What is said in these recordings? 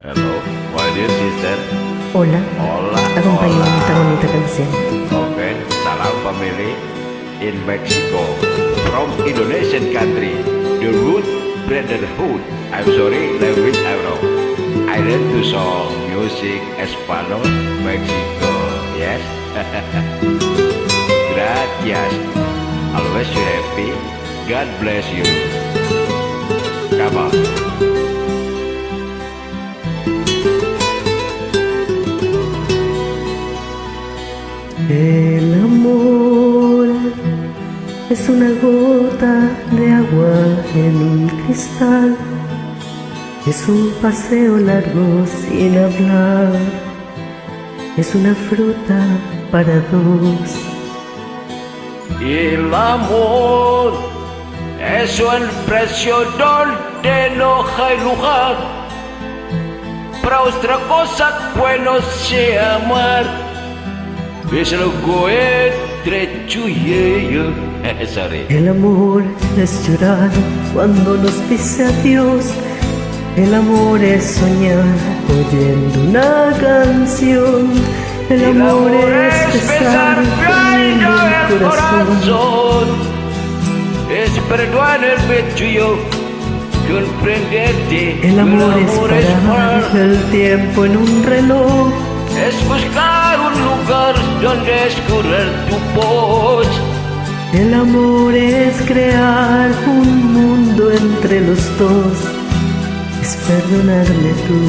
Hello, my dear sister. Hola, Hola, acompáñame en esta hola. bonita canción. Okay, salam family in Mexico from Indonesian country. The root brotherhood. I'm sorry, language I wrong. I learn to song music Espanol, Mexico. Yes. Gracias. Always you happy. God bless you. Come on. El amor es una gota de agua en un cristal. Es un paseo largo sin hablar. Es una fruta para dos. El amor es un precio donde no hay lugar para otra cosa que no sea amar. Es algo entre tú y yo. Sorry. El amor es llorar cuando nos dice adiós. El amor es soñar oyendo una canción. El amor es besar poniendo el corazón. Es perdonar el pecho y yo comprenderte. El amor es parar el tiempo en un reloj. Es buscar un lugar donde escurrir tu voz. El amor es crear un mundo entre los dos. Es perdonarme tú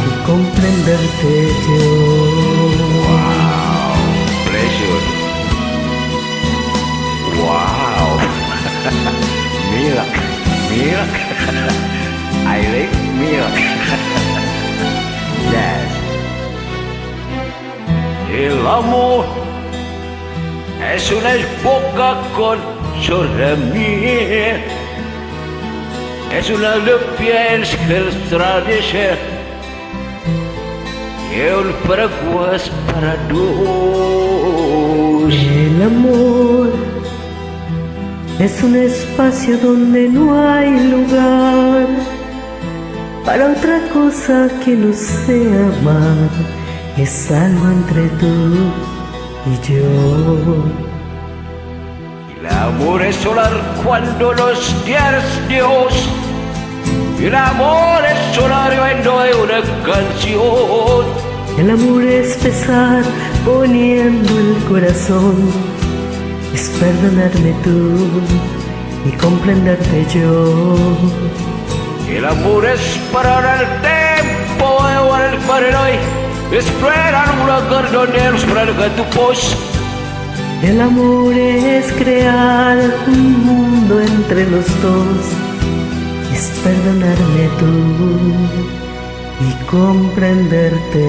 y comprenderte yo. Wow, pleasure. Wow. Milk, milk. I like milk. Yes. El amor es una boca con solamente. Es una piel extraña y un paraguas para dos. El amor es un espacio donde no hay lugar para otra cosa que no sea amar. Es algo entre tú y yo. El amor es solar cuando los días Dios. El amor es solar cuando hay una canción. El amor es besar poniendo el corazón. Es perdonarme tú y comprenderte yo. El amor es parar el tiempo para el hoy. Esperar un lugar donde nos traiga tu voz. El amor es crear un mundo entre los dos. Es perdonarme tú y comprenderte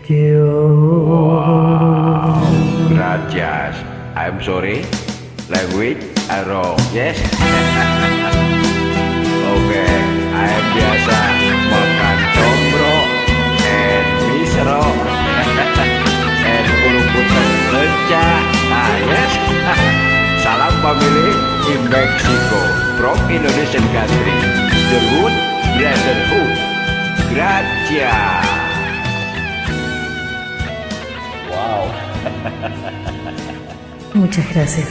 yo. Wow. Gracias. I'm sorry. Language I wrong. Yes. Okay. I'm biasa makan combro and misro and uluputan leca. Yes. Salam family in Mexico from Indonesian country. The root brotherhood. Gracias. Wow. Muchas gracias.